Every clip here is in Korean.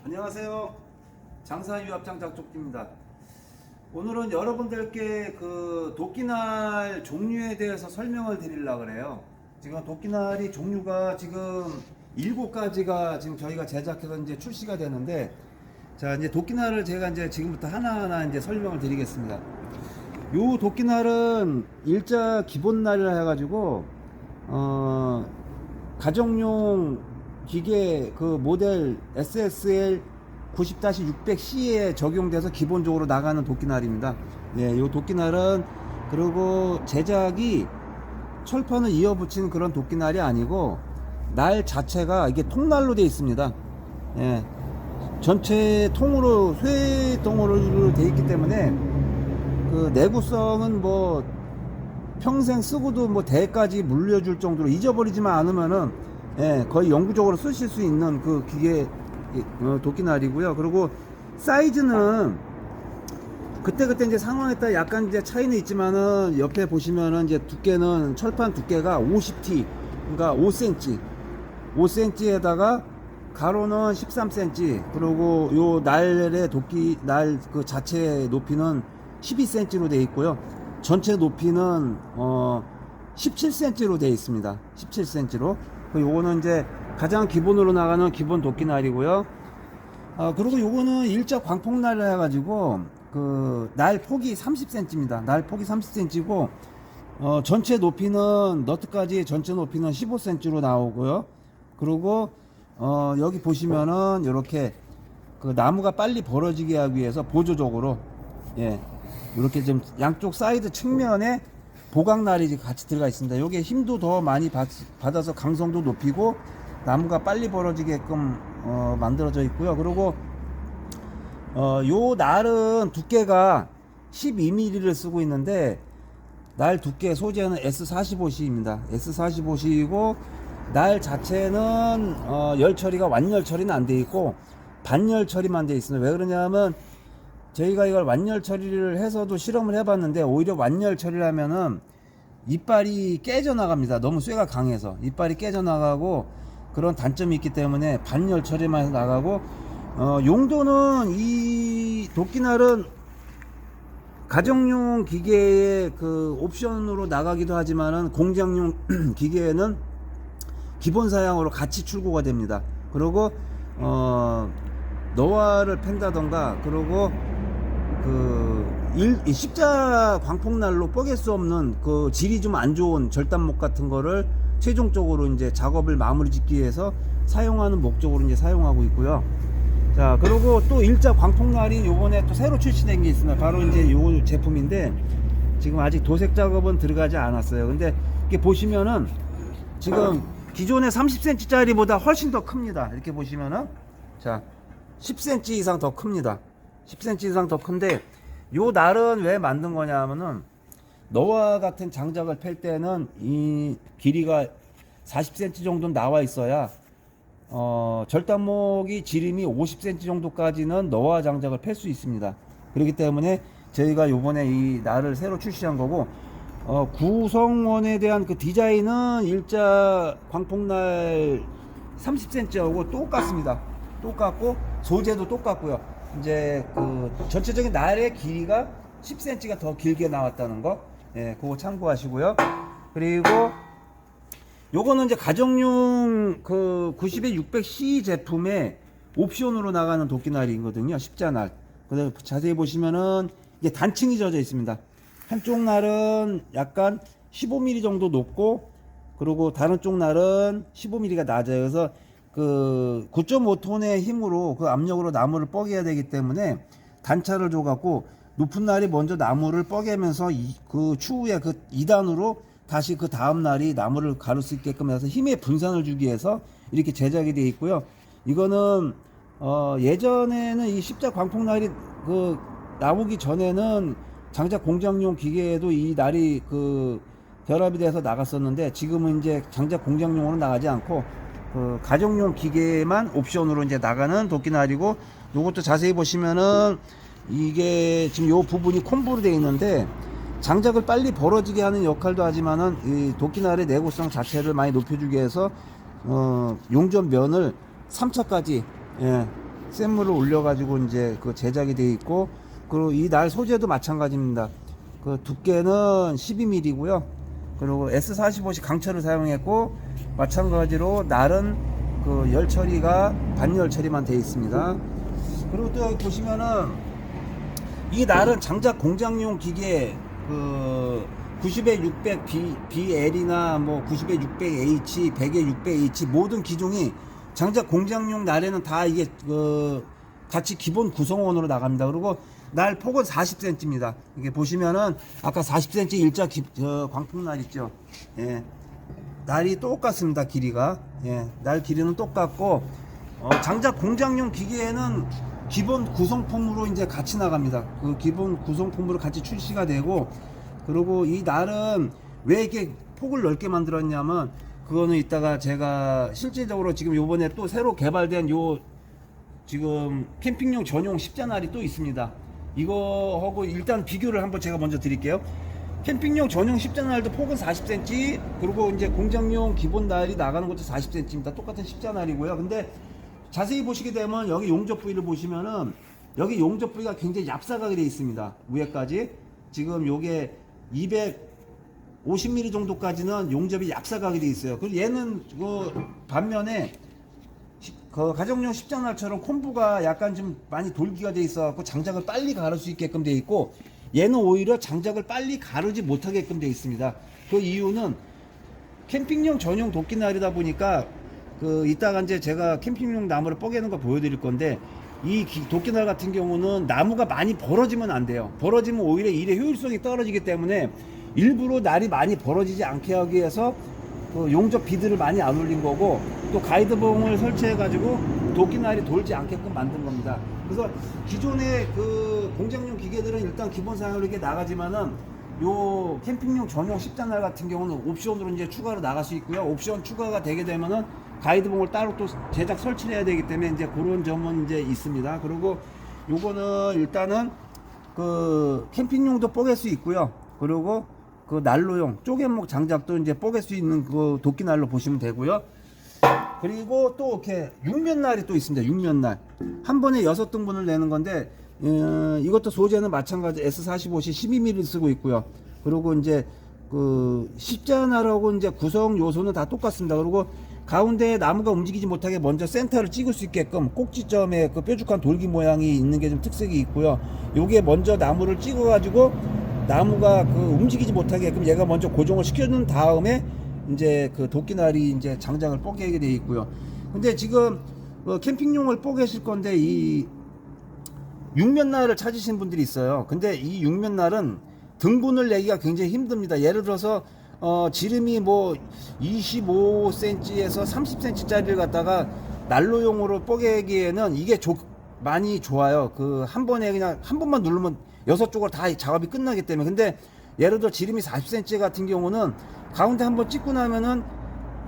안녕하세요. 장사유합장 작곡기입니다. 오늘은 여러분들께 그 도끼날 종류에 대해서 설명을 드리려고 그래요. 지금 도끼날이 종류가 지금 7가지가 지금 저희가 제작해서 이제 출시가 되는데, 자, 이제 도끼날을 제가 이제 지금부터 하나하나 이제 설명을 드리겠습니다. 요 도끼날은 일자 기본날이라 해가지고, 가정용 기계 그 모델 SSL 90-600C에 적용돼서 기본적으로 나가는 도끼날입니다. 예, 요 도끼날은 그리고 제작이 철판을 이어붙인 그런 도끼날이 아니고 날 자체가 이게 통날로 되어 있습니다. 예, 전체 통으로 쇠통으로 되어 있기 때문에 그 내구성은 뭐 평생 쓰고도 뭐 대까지 물려줄 정도로 잊어버리지만 않으면은 예, 거의 영구적으로 쓰실 수 있는 그 기계 도끼날이고요. 그리고 사이즈는 그때 이제 상황에 따라 약간 이제 차이는 있지만은 옆에 보시면은 이제 두께는 철판 두께가 50T, 그러니까 5cm, 5cm에다가 가로는 13cm, 그리고 요 날의 도끼날 그 자체 높이는 12cm로 되어 있고요. 전체 높이는 17cm로 되어 있습니다. 17cm로. 요거는 이제 가장 기본으로 나가는 기본 도끼날이고요. 그리고 요거는 일자 광폭날을 해가지고 그 날 폭이 30cm입니다. 날 폭이 30cm고 전체 높이는 너트까지 전체 높이는 15cm로 나오고요. 그리고 여기 보시면은 이렇게 그 나무가 빨리 벌어지게 하기 위해서 보조적으로 예, 이렇게 좀 양쪽 사이드 측면에 보강날이 같이 들어가 있습니다. 요게 힘도 더 많이 받아서 강성도 높이고 나무가 빨리 벌어지게끔 만들어져 있고요. 그리고 요 날은 두께가 12mm를 쓰고 있는데 날 두께 소재는 S45C입니다. S45C이고 날 자체는 열 처리가 완열 처리는 안 돼 있고 반열 처리만 돼 있습니다. 왜 그러냐면 저희가 이걸 완열 처리를 해서도 실험을 해봤는데 오히려 완열 처리를 하면은 이빨이 깨져나갑니다. 너무 쇠가 강해서 이빨이 깨져나가고 그런 단점이 있기 때문에 반열 처리만 해서 나가고 용도는 이 도끼날은 가정용 기계의 그 옵션으로 나가기도 하지만은 공장용 기계에는 기본 사양으로 같이 출고가 됩니다. 그리고 너와를 팬다던가 그리고 십자 광폭날로 뽀갤 수 없는 그 질이 좀 안 좋은 절단목 같은 거를 최종적으로 이제 작업을 마무리 짓기 위해서 사용하는 목적으로 이제 사용하고 있고요. 자, 그리고 또 일자 광폭날이 요번에 또 새로 출시된 게 있습니다. 바로 이제 요 제품인데 지금 아직 도색 작업은 들어가지 않았어요. 근데 이렇게 보시면은 지금 기존의 30cm 짜리보다 훨씬 더 큽니다. 이렇게 보시면은 자, 10cm 이상 더 큽니다. 10cm 이상 더 큰데 요 날은 왜 만든 거냐 하면은 너와 같은 장작을 팰 때는 이 길이가 40cm 정도 나와 있어야 절단목이 지름이 50cm 정도까지는 너와 장작을 팰 수 있습니다. 그렇기 때문에 저희가 요번에 이 날을 새로 출시한 거고 구성원에 대한 그 디자인은 일자 광폭날 30cm하고 똑같습니다. 똑같고 소재도 똑같고요. 이제 그 전체적인 날의 길이가 10cm가 더 길게 나왔다는 거, 예, 그거 참고하시고요. 그리고 요거는 이제 가정용 그 90-600C 제품의 옵션으로 나가는 도끼날이거든요. 십자날. 그래서 자세히 보시면은 이게 단층이 져져 있습니다. 한쪽 날은 약간 15mm 정도 높고, 그리고 다른 쪽 날은 15mm가 낮아요. 그래서 그 9.5톤의 힘으로 그 압력으로 나무를 뻐개야 되기 때문에 단차를 줘갖고 높은 날이 먼저 나무를 뻐개면서 그 추후에 그 2단으로 다시 그 다음 날이 나무를 가를 수 있게끔 해서 힘의 분산을 주기 위해서 이렇게 제작이 되어 있고요. 이거는 예전에는 이 십자 광폭날이 그 나오기 전에는 장작 공장용 기계에도 이 날이 그 결합이 돼서 나갔었는데 지금은 이제 장작 공장용으로 나가지 않고 그 가정용 기계만 옵션으로 이제 나가는 도끼날이고, 요것도 자세히 보시면은 이게 지금 요 부분이 콤보로 되어 있는데 장작을 빨리 벌어지게 하는 역할도 하지만은 이 도끼날의 내구성 자체를 많이 높여주기 위해서 용접면을 3차까지 예, 샘물을 올려가지고 이제 그 제작이 되어 있고, 그리고 이 날 소재도 마찬가지입니다. 그 두께는 12mm고요. 그리고 S45시 강철을 사용했고, 마찬가지로 날은 그 열 처리가 반열 처리만 되어 있습니다. 그리고 또 여기 보시면은 이 날은 장작 공장용 기계 그 90에 600 BL이나 뭐 90에 600H, 100에 600H 모든 기종이 장작 공장용 날에는 다 이게 그 같이 기본 구성원으로 나갑니다. 그리고 날 폭은 40cm입니다. 이게 보시면은 아까 40cm 일자 광폭날 있죠. 예. 날이 똑같습니다. 길이가. 예. 날 길이는 똑같고 장작 공장용 기계에는 기본 구성품으로 이제 같이 나갑니다. 그 기본 구성품으로 같이 출시가 되고, 그리고 이 날은 왜 이렇게 폭을 넓게 만들었냐면, 그거는 이따가 제가 실질적으로 지금 요번에 또 새로 개발된 요 지금 캠핑용 전용 십자날이 또 있습니다. 이거하고 일단 비교를 한번 제가 먼저 드릴게요. 캠핑용 전용 십자날도 폭은 40cm, 그리고 이제 공장용 기본 날이 나가는 것도 40cm입니다. 똑같은 십자날이고요. 근데 자세히 보시게 되면 여기 용접 부위를 보시면은 여기 용접 부위가 굉장히 얍사하게 되어 있습니다. 위에까지 지금 요게 250mm 정도까지는 용접이 얍사하게 되어 있어요. 그리고 얘는 그 반면에 그 가정용 십자날처럼 콤부가 약간 좀 많이 돌기가 돼 있어 갖고 장작을 빨리 가를 수 있게끔 돼 있고, 얘는 오히려 장작을 빨리 가르지 못하게끔 돼 있습니다. 그 이유는 캠핑용 전용 도끼날이다 보니까 그 이따가 이제 제가 캠핑용 나무를 뽀개는 거 보여드릴 건데, 이 도끼날 같은 경우는 나무가 많이 벌어지면 안 돼요. 벌어지면 오히려 일의 효율성이 떨어지기 때문에 일부러 날이 많이 벌어지지 않게 하기 위해서 그 용접 비드를 많이 안 올린 거고, 또 가이드봉을 설치해 가지고 도끼날이 돌지 않게끔 만든 겁니다. 그래서 기존의 그 공장용 기계들은 일단 기본 사양으로 이렇게 나가지만은 요 캠핑용 전용 십자날 같은 경우는 옵션으로 이제 추가로 나갈 수 있고요. 옵션 추가가 되게 되면은 가이드봉을 따로 또 제작 설치를 해야 되기 때문에 이제 그런 점은 이제 있습니다. 그리고 요거는 일단은 그 캠핑용도 뽀갤 수 있고요. 그리고 그 난로용 쪼개목 장작도 이제 뽀갤 수 있는 그 도끼날로 보시면 되고요. 그리고 또 이렇게 육면날이 또 있습니다. 육면날 한 번에 6등분을 내는 건데, 이것도 소재는 마찬가지 S45시 12mm 쓰고 있고요. 그리고 이제 그 십자날하고 이제 구성 요소는 다 똑같습니다. 그리고 가운데 나무가 움직이지 못하게 먼저 센터를 찍을 수 있게끔 꼭지점에 그 뾰족한 돌기 모양이 있는 게 좀 특색이 있고요. 요게 먼저 나무를 찍어 가지고 나무가 그 움직이지 못하게끔 얘가 먼저 고정을 시켜준 다음에 이제 그 도끼날이 이제 장작을 뽀개게 되어 있고요. 근데 지금 캠핑용을 뽀개실 건데 이 육면날을 찾으신 분들이 있어요. 근데 이 육면날은 등분을 내기가 굉장히 힘듭니다. 예를 들어서 지름이 뭐 25cm에서 30cm짜리를 갖다가 난로용으로 뽀개기에는 이게 많이 좋아요. 그 한 번에 그냥 한 번만 누르면 6쪽으로 다 작업이 끝나기 때문에. 근데 예를 들어 지름이 40cm 같은 경우는 가운데 한번 찍고 나면은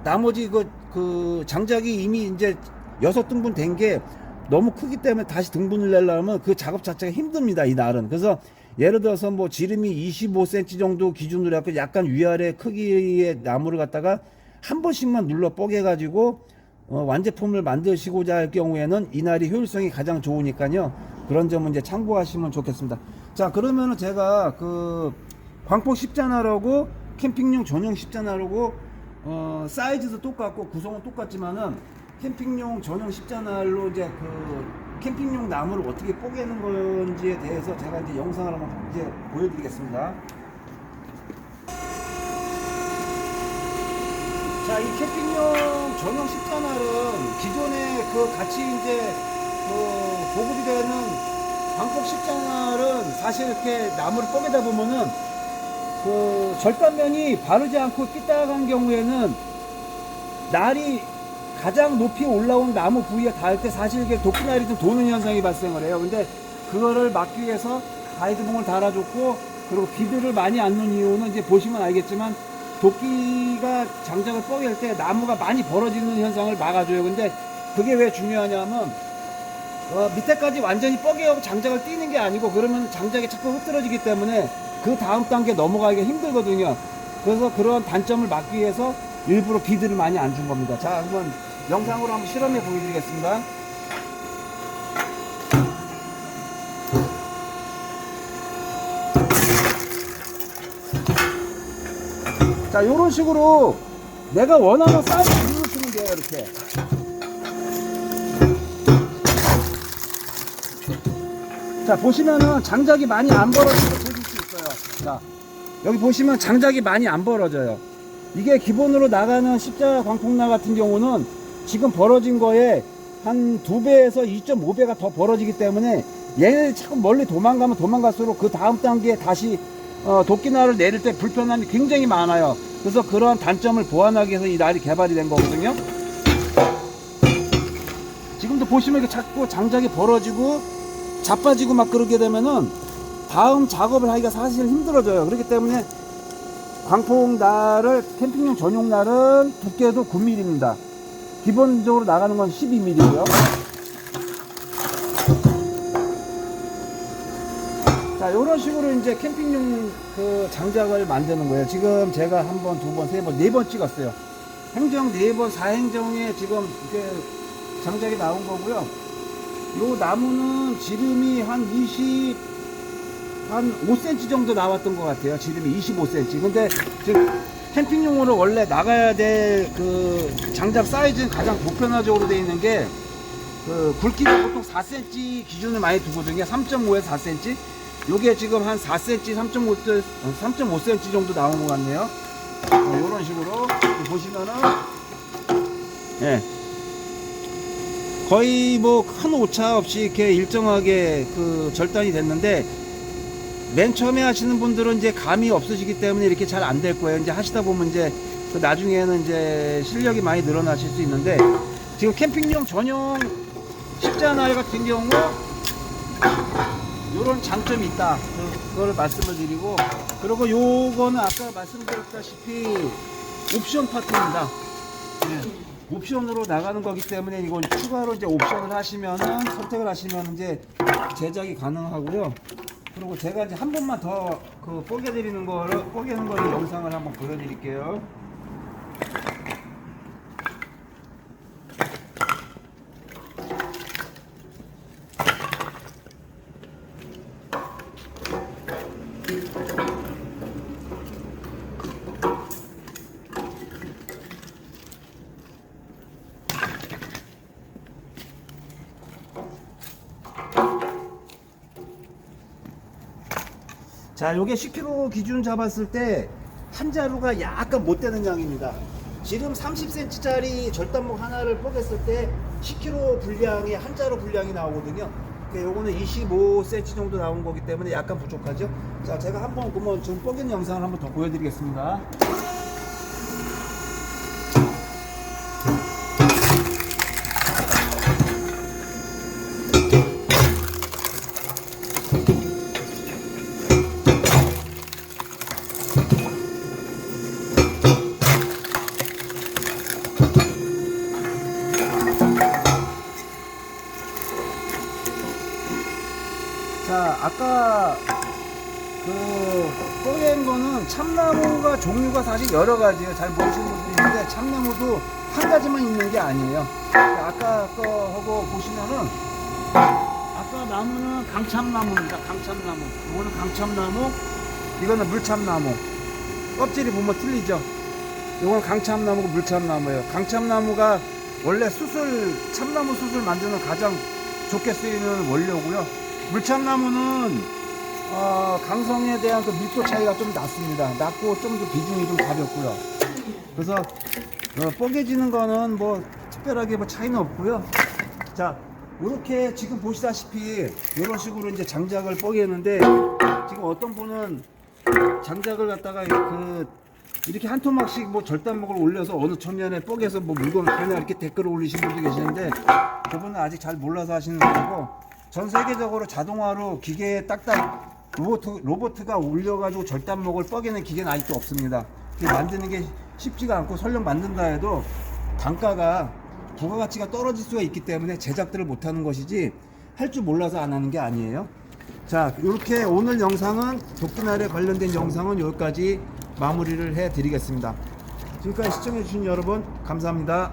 나머지 그 장작이 이미 이제 6등분 된 게 너무 크기 때문에 다시 등분을 내려면 그 작업 자체가 힘듭니다, 이 날은. 그래서 예를 들어서 뭐 지름이 25cm 정도 기준으로 해서 약간 위아래 크기의 나무를 갖다가 한 번씩만 눌러 뽀개 가지고 완제품을 만드시고자 할 경우에는 이 날이 효율성이 가장 좋으니까요. 그런 점은 이제 참고하시면 좋겠습니다. 자, 그러면은 제가 그 광폭 십자날하고 캠핑용 전용 십자날하고 사이즈도 똑같고 구성은 똑같지만은 캠핑용 전용 십자날로 이제 그 캠핑용 나무를 어떻게 뽀개는 건지에 대해서 제가 이제 영상을 한번 이제 보여드리겠습니다. 자, 이 캠핑용 전용 십자날은 기존에 그 같이 이제 그 보급이 되는 광폭 십자날은 사실 이렇게 나무를 뽀개다 보면은 그 절단면이 바르지 않고 삐딱한 경우에는 날이 가장 높이 올라온 나무 부위에 닿을 때 사실 이게 도끼날이 좀 도는 현상이 발생을 해요. 근데 그거를 막기 위해서 가이드봉을 달아줬고, 그리고 비드를 많이 안 넣은 이유는 이제 보시면 알겠지만 도끼가 장작을 뽀갤 때 나무가 많이 벌어지는 현상을 막아줘요. 근데 그게 왜 중요하냐면 밑에까지 완전히 뽀개고 장작을 띄는 게 아니고, 그러면 장작이 자꾸 흩어지기 때문에 그 다음 단계 넘어가기가 힘들거든요. 그래서 그런 단점을 막기 위해서 일부러 비드를 많이 안 준 겁니다. 자, 한번 영상으로 한번 실험해 보여드리겠습니다. 자, 요런 식으로 내가 원하는 사이즈 누르시면 돼요. 이렇게. 자, 보시면은 장작이 많이 안 벌어지는 거 보실 수 있어요. 자, 여기 보시면 장작이 많이 안 벌어져요. 이게 기본으로 나가는 십자가 광폭나 같은 경우는 지금 벌어진 거에 한 2배에서 2.5배가 더 벌어지기 때문에 얘네들이 자꾸 멀리 도망가면 도망갈수록 그 다음 단계에 다시 도끼날을 내릴 때 불편함이 굉장히 많아요. 그래서 그런 단점을 보완하기 위해서 이 날이 개발이 된 거거든요. 지금도 보시면 이렇게 자꾸 장작이 벌어지고 자빠지고 막 그러게 되면은 다음 작업을 하기가 사실 힘들어져요. 그렇기 때문에 광폭날을 캠핑용 전용 날은 두께도 9mm입니다. 기본적으로 나가는 건 12mm고요. 자, 이런 식으로 이제 캠핑용 그 장작을 만드는 거예요. 지금 제가 한 번, 두 번, 세 번, 네 번 찍었어요. 행정 4번, 4행정에 지금 이렇게 장작이 나온 거고요. 요 나무는 지름이 한 5cm 정도 나왔던 것 같아요. 지름이 25cm. 근데 지금 캠핑용으로 원래 나가야 될 그 장작 사이즈는 가장 보편화적으로 되어 있는 게 그 굵기가 보통 4cm 기준을 많이 두거든요. 3.5에서 4cm. 요게 지금 한 4cm, 3.5cm 정도 나온 것 같네요. 요런 식으로 보시면은, 예. 거의 뭐 큰 오차 없이 이렇게 일정하게 그 절단이 됐는데, 맨 처음에 하시는 분들은 이제 감이 없으시기 때문에 이렇게 잘 안 될 거예요. 이제 하시다 보면 이제 그 나중에는 이제 실력이 많이 늘어나실 수 있는데, 지금 캠핑용 전용 십자날 같은 경우 요런 장점이 있다. 그걸 말씀을 드리고, 그리고 요거는 아까 말씀드렸다시피 옵션 파트입니다. 네. 옵션으로 나가는 거기 때문에 이건 추가로 이제 옵션을 하시면은 선택을 하시면 이제 제작이 가능하고요. 그리고 제가 이제 한 번만 더 그 뽀개는 거를 영상을 한번 보여드릴게요. 자, 요게 10kg 기준 잡았을 때 한 자루가 약간 못 되는 양입니다. 지금 30cm짜리 절단목 하나를 뽀겠을 때 10kg 분량이 한 자루 분량이 나오거든요. 요거는 25cm 정도 나온 거기 때문에 약간 부족하죠. 자, 제가 한번 그러면 지금 뽀개는 영상을 한번 더 보여드리겠습니다. 자, 아까 그 뽀갠 거는 참나무가 종류가 사실 여러 가지예요. 잘 모르시는 분들이 있는데 참나무도 한 가지만 있는 게 아니에요. 아까 거하고 보시면은 아까 나무는 강참나무입니다. 강참나무. 이거는 강참나무, 이거는 물참나무. 껍질이 보면 틀리죠. 이건 강참나무고 물참나무예요. 강참나무가 원래 참나무 수술 만드는 가장 좋게 쓰이는 원료고요. 물참나무는 강성에 대한 그 밀도 차이가 좀 낮습니다. 낮고 좀 더 비중이 좀 가볍고요. 그래서 뽀개지는 거는 뭐 특별하게 뭐 차이는 없고요. 자, 이렇게 지금 보시다시피 이런 식으로 이제 장작을 뽀개는데, 지금 어떤 분은 장작을 갖다가 이렇게 한 토막씩 뭐 절단목을 올려서 어느 천년에 뽀개서 뭐 물건을 파냐 이렇게 댓글을 올리신 분도 계시는데, 그분은 아직 잘 몰라서 하시는 거고, 전 세계적으로 자동화로 기계에 딱딱 로봇가 올려가지고 절단목을 뻐개는 기계는 아직도 없습니다. 만드는 게 쉽지가 않고, 설령 만든다 해도 단가가 부가가치가 떨어질 수가 있기 때문에 제작들을 못하는 것이지 할 줄 몰라서 안 하는 게 아니에요. 자, 이렇게 오늘 영상은 도끼날에 관련된 영상은 여기까지 마무리를 해 드리겠습니다. 지금까지 시청해 주신 여러분 감사합니다.